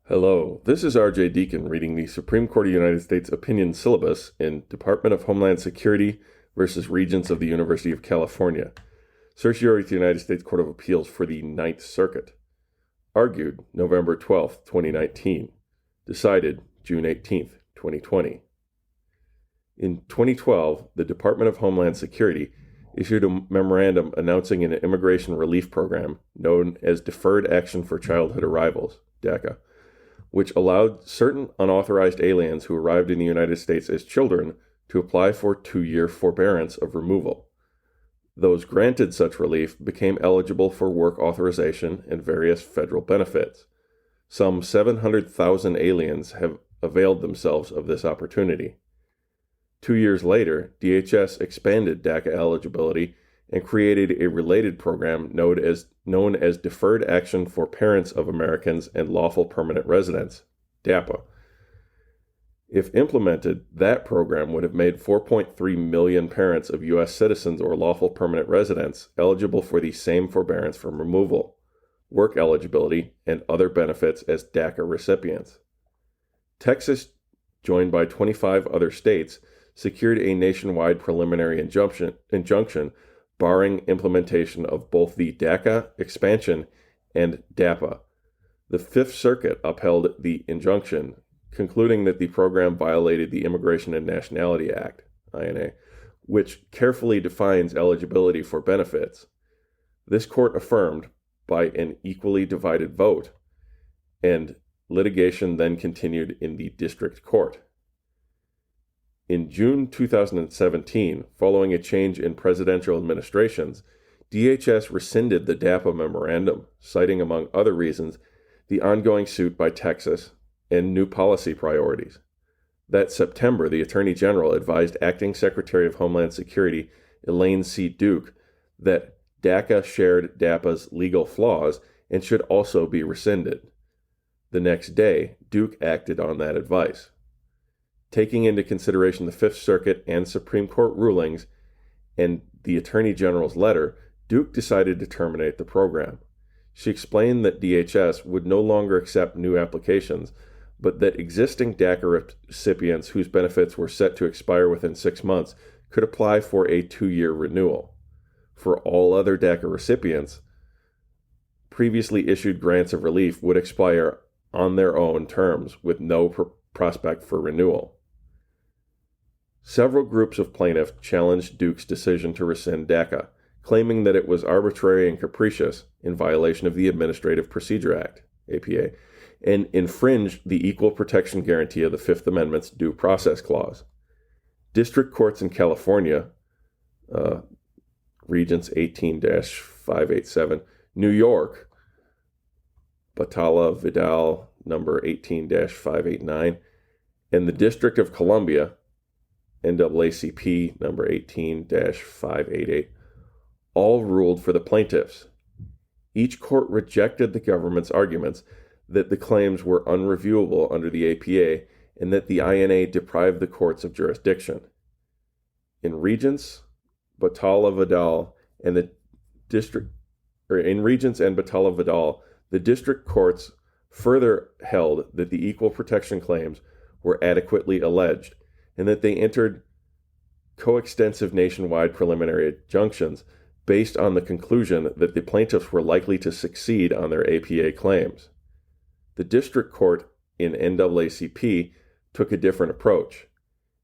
Hello, this is R.J. Deacon reading the Supreme Court of the United States opinion syllabus in Department of Homeland Security versus Regents of the University of California, certiorari to the United States Court of Appeals for the Ninth Circuit. Argued November 12, 2019. Decided June 18, 2020. In 2012, the Department of Homeland Security issued a memorandum announcing an immigration relief program known as Deferred Action for Childhood Arrivals, DACA, which allowed certain unauthorized aliens who arrived in the United States as children to apply for 2-year forbearance of removal. Those granted such relief became eligible for work authorization and various federal benefits. Some 700,000 aliens have availed themselves of this opportunity. 2 years later, DHS expanded DACA eligibility and created a related program known as Deferred Action for Parents of Americans and Lawful Permanent Residents, DAPA. If implemented, that program would have made 4.3 million parents of U.S. citizens or lawful permanent residents eligible for the same forbearance from removal, work eligibility, and other benefits as DACA recipients. Texas, joined by 25 other states, secured a nationwide preliminary injunction barring implementation of both the DACA expansion and DAPA. The Fifth Circuit upheld the injunction, concluding that the program violated the Immigration and Nationality Act, INA, which carefully defines eligibility for benefits. This court affirmed by an equally divided vote, and litigation then continued in the district court. In June 2017, following a change in presidential administrations, DHS rescinded the DAPA memorandum, citing, among other reasons, the ongoing suit by Texas and new policy priorities. That September, the Attorney General advised Acting Secretary of Homeland Security Elaine C. Duke that DACA shared DAPA's legal flaws and should also be rescinded. The next day, Duke acted on that advice. Taking into consideration the Fifth Circuit and Supreme Court rulings and the Attorney General's letter, Duke decided to terminate the program. She explained that DHS would no longer accept new applications, but that existing DACA recipients whose benefits were set to expire within 6 months could apply for a 2-year renewal. For all other DACA recipients, previously issued grants of relief would expire on their own terms with no prospect for renewal. Several groups of plaintiffs challenged Duke's decision to rescind DACA, claiming that it was arbitrary and capricious in violation of the Administrative Procedure Act, APA, and infringed the equal protection guarantee of the Fifth Amendment's Due Process Clause. District courts in California, Regents 18-587, New York, Batalla Vidal number 18-589, and the District of Columbia, NAACP number 18-588, all ruled for the plaintiffs. Each court rejected the government's arguments that the claims were unreviewable under the APA and that the INA deprived the courts of jurisdiction. In Regents, Batalla Vidal, and the district courts further held that the equal protection claims were adequately alleged, and that they entered coextensive nationwide preliminary injunctions based on the conclusion that the plaintiffs were likely to succeed on their APA claims. The district court in NAACP took a different approach.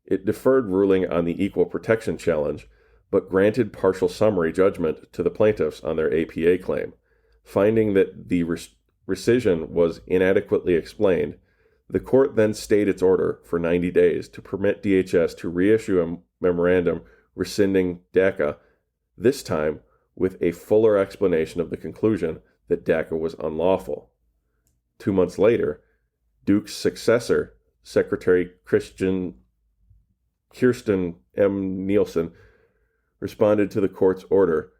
It deferred ruling on the equal protection challenge, but granted partial summary judgment to the plaintiffs on their APA claim. Finding that the rescission was inadequately explained, the court then stayed its order for 90 days to permit DHS to reissue a memorandum rescinding DACA, this time with a fuller explanation of the conclusion that DACA was unlawful. 2 months later, Duke's successor, Secretary Kirsten M. Nielsen, responded to the court's order.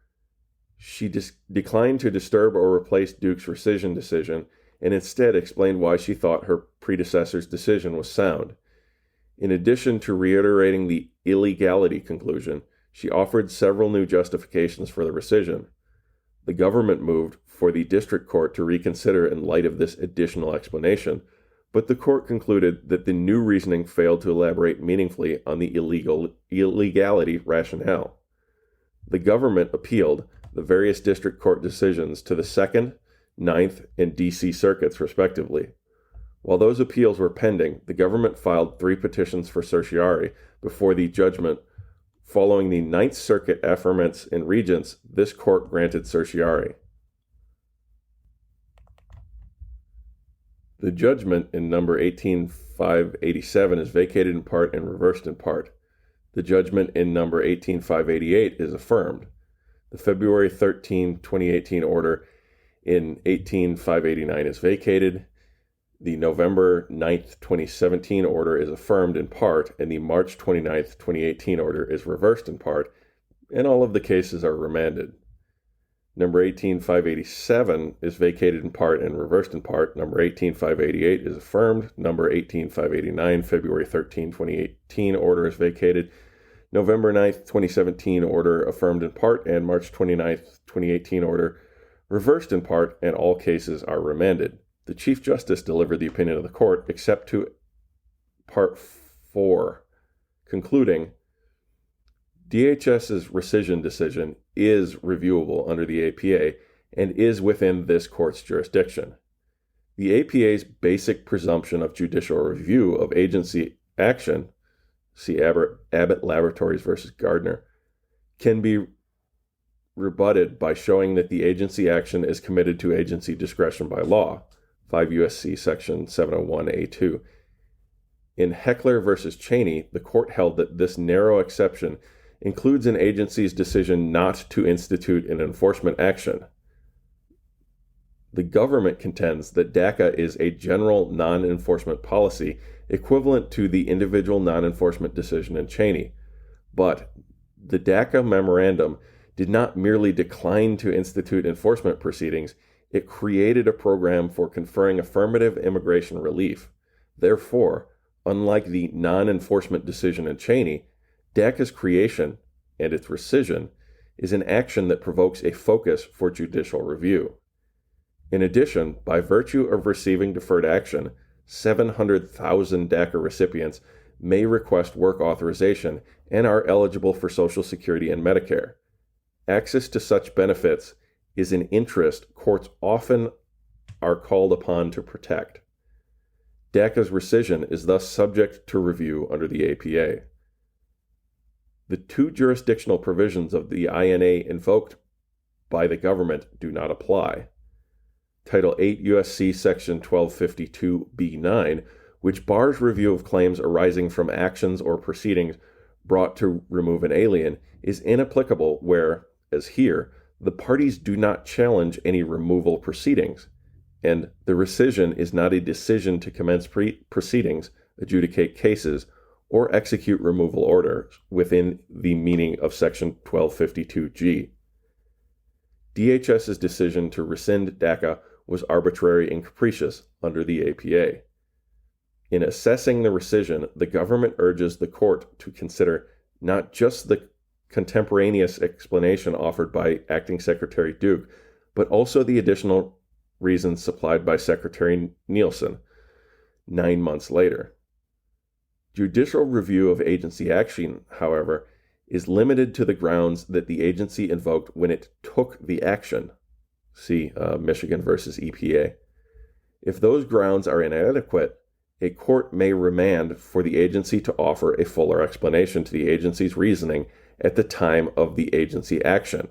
She declined to disturb or replace Duke's rescission decision and instead explained why she thought her predecessor's decision was sound. In addition to reiterating the illegality conclusion, she offered several new justifications for the rescission. The government moved for the district court to reconsider in light of this additional explanation, but the court concluded that the new reasoning failed to elaborate meaningfully on the illegality rationale. The government appealed the various district court decisions to the 2nd, 9th, and D.C. circuits, respectively. While those appeals were pending, the government filed 3 petitions for certiorari before the judgment. Following the 9th Circuit affirmance in Regents, this court granted certiorari. The judgment in number 18587 is vacated in part and reversed in part. The judgment in number 18588 is affirmed. The February 13, 2018 order in 18589 is vacated. The November 9th, 2017 order is affirmed in part, and the March 29th, 2018 order is reversed in part, and all of the cases are remanded. Number 18587 is vacated in part and reversed in part. Number 18588 is affirmed. Number 18589, February 13, 2018 order is vacated. November 9th, 2017 order affirmed in part, and March 29th, 2018 order reversed in part, and all cases are remanded. The Chief Justice delivered the opinion of the court, except to Part 4, concluding, DHS's rescission decision is reviewable under the APA and is within this court's jurisdiction. The APA's basic presumption of judicial review of agency action, see Abbott Laboratories versus Gardner, can be rebutted by showing that the agency action is committed to agency discretion by law, 5 U.S.C. Section 701A2. In Heckler versus Cheney, the court held that this narrow exception includes an agency's decision not to institute an enforcement action. The government contends that DACA is a general non-enforcement policy equivalent to the individual non-enforcement decision in Cheney, but the DACA memorandum did not merely decline to institute enforcement proceedings, it created a program for conferring affirmative immigration relief. Therefore, unlike the non-enforcement decision in Cheney, DACA's creation and its rescission is an action that provokes a focus for judicial review. In addition, by virtue of receiving deferred action, 700,000 DACA recipients may request work authorization and are eligible for Social Security and Medicare. Access to such benefits is an interest courts often are called upon to protect. DACA's rescission is thus subject to review under the APA. The 2 jurisdictional provisions of the INA invoked by the government do not apply. Title 8 U.S.C. Section 1252b9, which bars review of claims arising from actions or proceedings brought to remove an alien, is inapplicable where, as here, the parties do not challenge any removal proceedings, and the rescission is not a decision to commence proceedings, adjudicate cases, or execute removal orders within the meaning of Section 1252G. DHS's decision to rescind DACA was arbitrary and capricious under the APA. In assessing the rescission, the government urges the court to consider not just the contemporaneous explanation offered by Acting Secretary Duke, but also the additional reasons supplied by Secretary Nielsen 9 months later. Judicial review of agency action, however, is limited to the grounds that the agency invoked when it took the action. See Michigan versus EPA. If those grounds are inadequate, a court may remand for the agency to offer a fuller explanation to the agency's reasoning at the time of the agency action.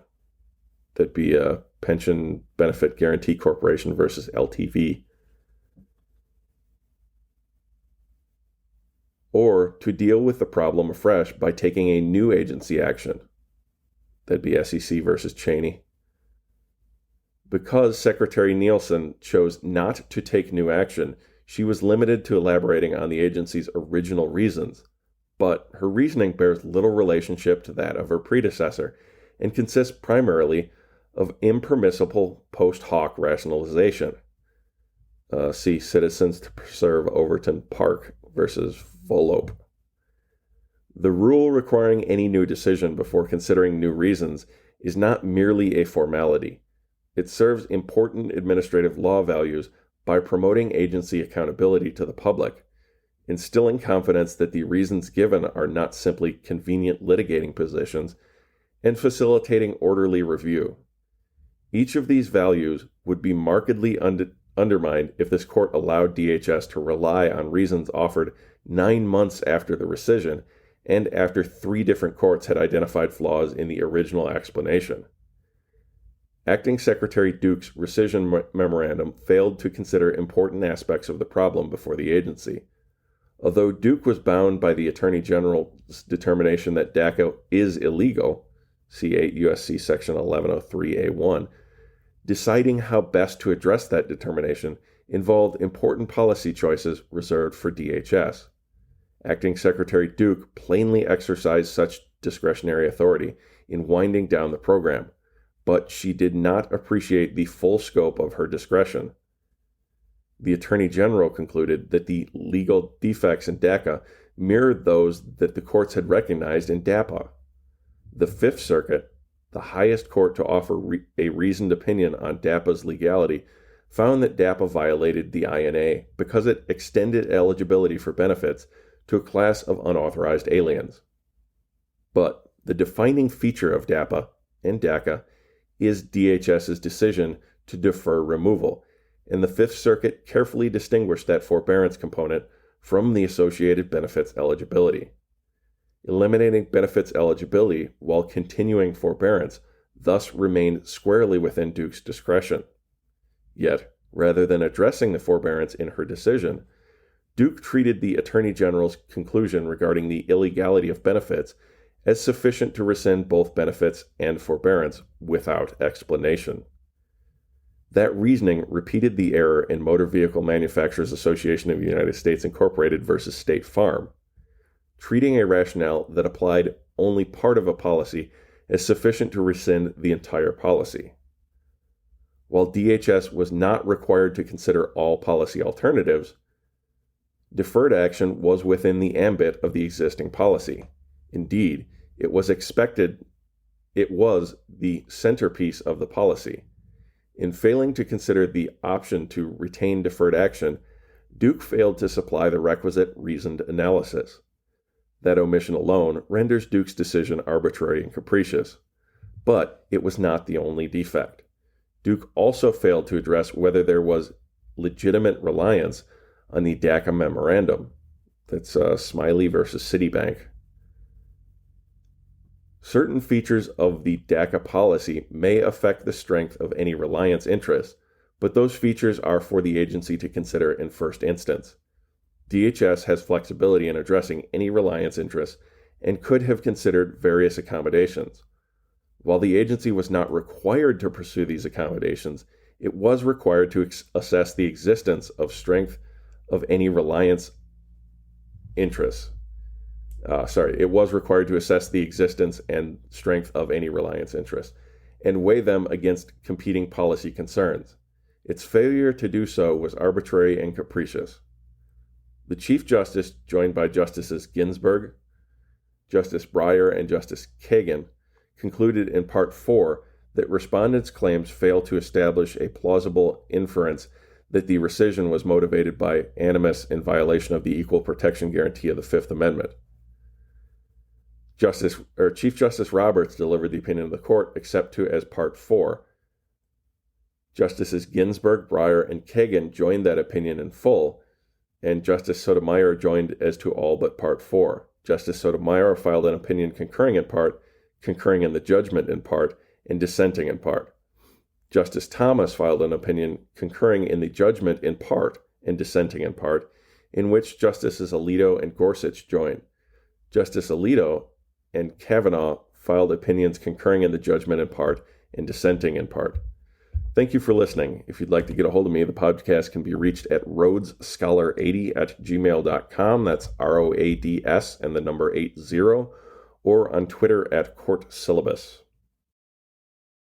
That'd be a Pension Benefit Guarantee Corporation versus LTV. Or to deal with the problem afresh by taking a new agency action. That'd be SEC versus Cheney. Because Secretary Nielsen chose not to take new action, she was limited to elaborating on the agency's original reasons, but her reasoning bears little relationship to that of her predecessor and consists primarily of impermissible post hoc rationalization. See Citizens to Preserve Overton Park versus Volop. The rule requiring any new decision before considering new reasons is not merely a formality. It serves important administrative law values by promoting agency accountability to the public, instilling confidence that the reasons given are not simply convenient litigating positions, and facilitating orderly review. Each of these values would be markedly undermined if this court allowed DHS to rely on reasons offered 9 months after the rescission and after 3 different courts had identified flaws in the original explanation. Acting Secretary Duke's rescission memorandum failed to consider important aspects of the problem before the agency. Although Duke was bound by the Attorney General's determination that DACA is illegal, see 8 U.S.C. Section 1103A1, deciding how best to address that determination involved important policy choices reserved for DHS. Acting Secretary Duke plainly exercised such discretionary authority in winding down the program, but she did not appreciate the full scope of her discretion. The Attorney General concluded that the legal defects in DACA mirrored those that the courts had recognized in DAPA. The Fifth Circuit, the highest court to offer a reasoned opinion on DAPA's legality, found that DAPA violated the INA because it extended eligibility for benefits to a class of unauthorized aliens. But the defining feature of DAPA and DACA is DHS's decision to defer removal, and the Fifth Circuit carefully distinguished that forbearance component from the associated benefits eligibility. Eliminating benefits eligibility while continuing forbearance thus remained squarely within Duke's discretion. Yet, rather than addressing the forbearance in her decision, Duke treated the Attorney General's conclusion regarding the illegality of benefits as sufficient to rescind both benefits and forbearance without explanation. That reasoning repeated the error in Motor Vehicle Manufacturers Association of the United States Incorporated versus State Farm, treating a rationale that applied only part of a policy as sufficient to rescind the entire policy. While DHS was not required to consider all policy alternatives, deferred action was within the ambit of the existing policy. Indeed, it was the centerpiece of the policy. In failing to consider the option to retain deferred action, Duke failed to supply the requisite reasoned analysis. That omission alone renders Duke's decision arbitrary and capricious. But it was not the only defect. Duke also failed to address whether there was legitimate reliance on the DACA memorandum. That's Smiley versus Citibank. Certain features of the DACA policy may affect the strength of any reliance interest, but those features are for the agency to consider in first instance. DHS has flexibility in addressing any reliance interest and could have considered various accommodations. While the agency was not required to pursue these accommodations, it was required to assess the existence of strength of any reliance interests. It was required to assess the existence and strength of any reliance interest and weigh them against competing policy concerns. Its failure to do so was arbitrary and capricious. The Chief Justice, joined by Justices Ginsburg, Justice Breyer, and Justice Kagan, concluded in Part 4 that respondents' claims fail to establish a plausible inference that the rescission was motivated by animus in violation of the equal protection guarantee of the Fifth Amendment. Chief Justice Roberts delivered the opinion of the court, except to as Part 4. Justices Ginsburg, Breyer, and Kagan joined that opinion in full, and Justice Sotomayor joined as to all but Part 4. Justice Sotomayor filed an opinion concurring in part, concurring in the judgment in part, and dissenting in part. Justice Thomas filed an opinion concurring in the judgment in part and dissenting in part, in which Justices Alito and Gorsuch joined. Justice Alito and Kavanaugh filed opinions concurring in the judgment in part and dissenting in part. Thank you for listening. If you'd like to get a hold of me, the podcast can be reached at rhodesscholar80@gmail.com. That's ROADS and the number 80, or on Twitter at Court Syllabus.